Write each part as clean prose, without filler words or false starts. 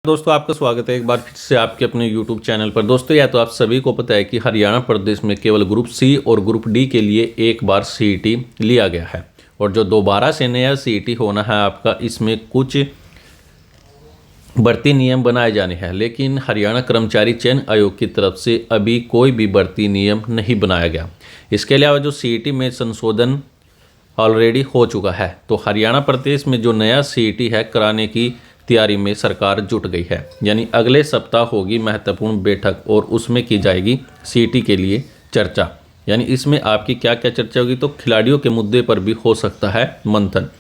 दोस्तों आपका स्वागत है एक बार फिर से आपके अपने YouTube चैनल पर। दोस्तों या तो आप सभी को पता है कि हरियाणा प्रदेश में केवल ग्रुप सी और ग्रुप डी के लिए एक बार सीईटी लिया गया है और जो दोबारा से नया सीईटी होना है आपका, इसमें कुछ भर्ती नियम बनाए जाने हैं। लेकिन हरियाणा कर्मचारी चयन आयोग की तरफ से अभी कोई भी भर्ती नियम नहीं बनाया गया। इसके अलावा जो सीईटी में संशोधन ऑलरेडी हो चुका है, तो हरियाणा प्रदेश में जो नया सीईटी है कराने की तैयारी में सरकार जुट गई है। यानी अगले सप्ताह होगी महत्वपूर्ण बैठक और उसमें की जाएगी सीईटी के लिए चर्चा। यानी इसमें आपकी क्या क्या चर्चा होगी, तो खिलाड़ियों के मुद्दे पर भी हो सकता है मंथन।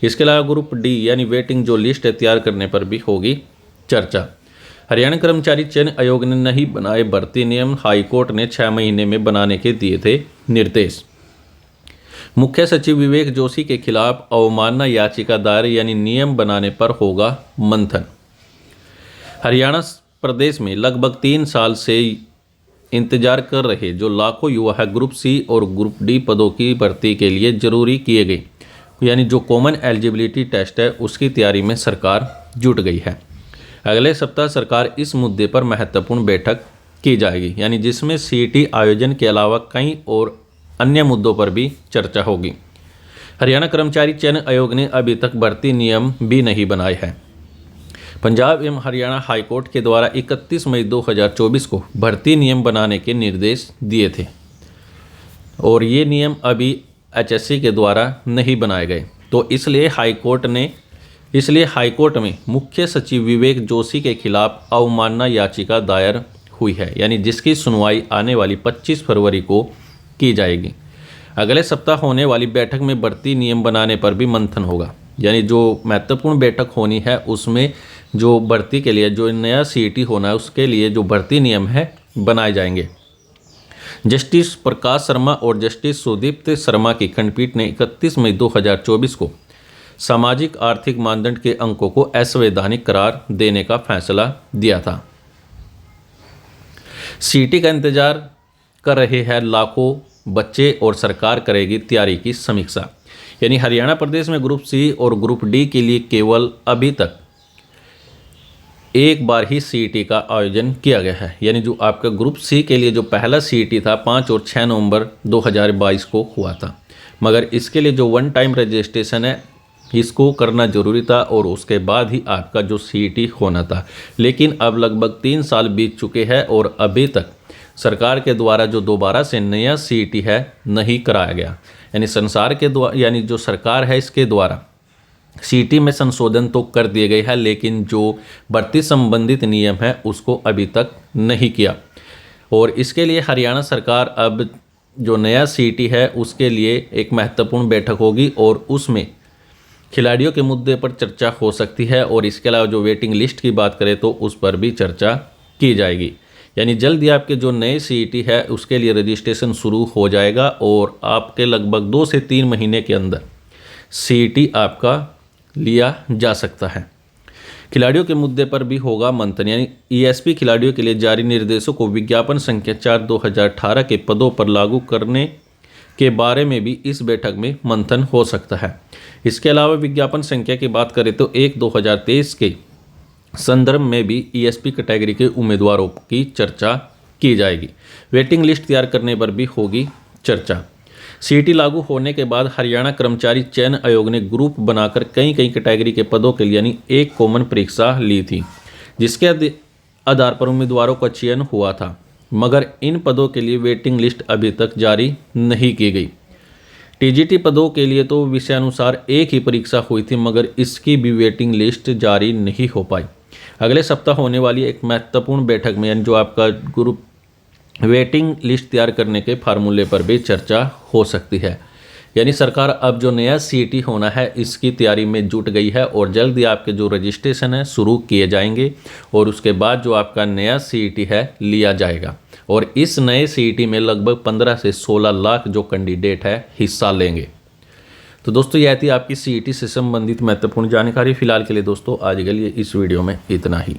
इसके अलावा ग्रुप डी यानी वेटिंग जो लिस्ट है तैयार करने पर भी होगी चर्चा। हरियाणा कर्मचारी चयन आयोग ने नहीं बनाए भर्ती नियम, हाईकोर्ट ने 6 महीने में बनाने के दिए थे निर्देश। मुख्य सचिव विवेक जोशी के खिलाफ अवमानना याचिका दायर, यानी नियम बनाने पर होगा मंथन। हरियाणा प्रदेश में लगभग 3 साल से इंतजार कर रहे जो लाखों युवा है ग्रुप सी और ग्रुप डी पदों की भर्ती के लिए जरूरी किए गए, यानी जो कॉमन एलिजिबिलिटी टेस्ट है उसकी तैयारी में सरकार जुट गई है। अगले सप्ताह सरकार इस मुद्दे पर महत्वपूर्ण बैठक की जाएगी, यानी जिसमें सीईटी आयोजन के अलावा कई और अन्य मुद्दों पर भी चर्चा होगी। हरियाणा कर्मचारी चयन आयोग ने अभी तक भर्ती नियम भी नहीं बनाए हैं। पंजाब एवं हरियाणा हाईकोर्ट के द्वारा 31 मई 2024 को भर्ती नियम बनाने के निर्देश दिए थे और ये नियम अभी एचएससी के द्वारा नहीं बनाए गए। तो इसलिए हाईकोर्ट में मुख्य सचिव विवेक जोशी के खिलाफ अवमानना याचिका दायर हुई है, यानी जिसकी सुनवाई आने वाली 25 फरवरी को की जाएगी। अगले सप्ताह होने वाली बैठक में भर्ती नियम बनाने पर भी मंथन होगा। यानी जो महत्वपूर्ण बैठक होनी है उसमें जो भर्ती के लिए जो नया सीईटी होना है उसके लिए जो भर्ती नियम है बनाए जाएंगे। जस्टिस प्रकाश शर्मा और जस्टिस सुदीप्त शर्मा की खंडपीठ ने 31 मई 2024 को सामाजिक आर्थिक मानदंड के अंकों को असंवैधानिक करार देने का फैसला दिया था। सीईटी का इंतजार कर रहे हैं लाखों बच्चे और सरकार करेगी तैयारी की समीक्षा। यानी हरियाणा प्रदेश में ग्रुप सी और ग्रुप डी के लिए केवल अभी तक एक बार ही सीईटी का आयोजन किया गया है। यानी जो आपका ग्रुप सी के लिए जो पहला सीईटी था 5 और 6 नवंबर 2022 को हुआ था, मगर इसके लिए जो वन टाइम रजिस्ट्रेशन है इसको करना जरूरी था और उसके बाद ही आपका जो सीईटी होना था। लेकिन अब लगभग 3 साल बीत चुके हैं और अभी तक सरकार के द्वारा जो दोबारा से नया सीईटी है नहीं कराया गया। यानी जो सरकार है इसके द्वारा सीईटी में संशोधन तो कर दिए गए हैं, लेकिन जो भर्ती संबंधित नियम है उसको अभी तक नहीं किया। और इसके लिए हरियाणा सरकार अब जो नया सीईटी है उसके लिए एक महत्वपूर्ण बैठक होगी और उसमें खिलाड़ियों के मुद्दे पर चर्चा हो सकती है। और इसके अलावा जो वेटिंग लिस्ट की बात करें तो उस पर भी चर्चा की जाएगी। यानी जल्द ही आपके जो नए सीईटी है उसके लिए रजिस्ट्रेशन शुरू हो जाएगा और आपके लगभग 2 से 3 महीने के अंदर सीईटी आपका लिया जा सकता है। खिलाड़ियों के मुद्दे पर भी होगा मंथन। यानी ईएसपी खिलाड़ियों के लिए जारी निर्देशों को विज्ञापन संख्या 4/2018 के पदों पर लागू करने के बारे में भी इस बैठक में मंथन हो सकता है। इसके अलावा विज्ञापन संख्या की बात करें तो 1/2023 के संदर्भ में भी ईएसपी कैटेगरी के उम्मीदवारों की चर्चा की जाएगी। वेटिंग लिस्ट तैयार करने पर भी होगी चर्चा। सीईटी लागू होने के बाद हरियाणा कर्मचारी चयन आयोग ने ग्रुप बनाकर कई कैटेगरी के पदों के लिए यानी एक कॉमन परीक्षा ली थी, जिसके आधार पर उम्मीदवारों का चयन हुआ था, मगर इन पदों के लिए वेटिंग लिस्ट अभी तक जारी नहीं की गई। टीजीटी पदों के लिए तो विषयानुसार एक ही परीक्षा हुई थी, मगर इसकी भी वेटिंग लिस्ट जारी नहीं हो पाई। अगले सप्ताह होने वाली एक महत्वपूर्ण बैठक में यानी जो आपका ग्रुप वेटिंग लिस्ट तैयार करने के फार्मूले पर भी चर्चा हो सकती है। यानी सरकार अब जो नया सीईटी होना है इसकी तैयारी में जुट गई है और जल्द ही आपके जो रजिस्ट्रेशन है शुरू किए जाएंगे और उसके बाद जो आपका नया सीईटी है लिया जाएगा। और इस नए सीईटी में लगभग 15 से 16 लाख जो कैंडिडेट है हिस्सा लेंगे। तो दोस्तों यह थी आपकी सीईटी से संबंधित महत्वपूर्ण जानकारी। फिलहाल के लिए दोस्तों आज के लिए इस वीडियो में इतना ही।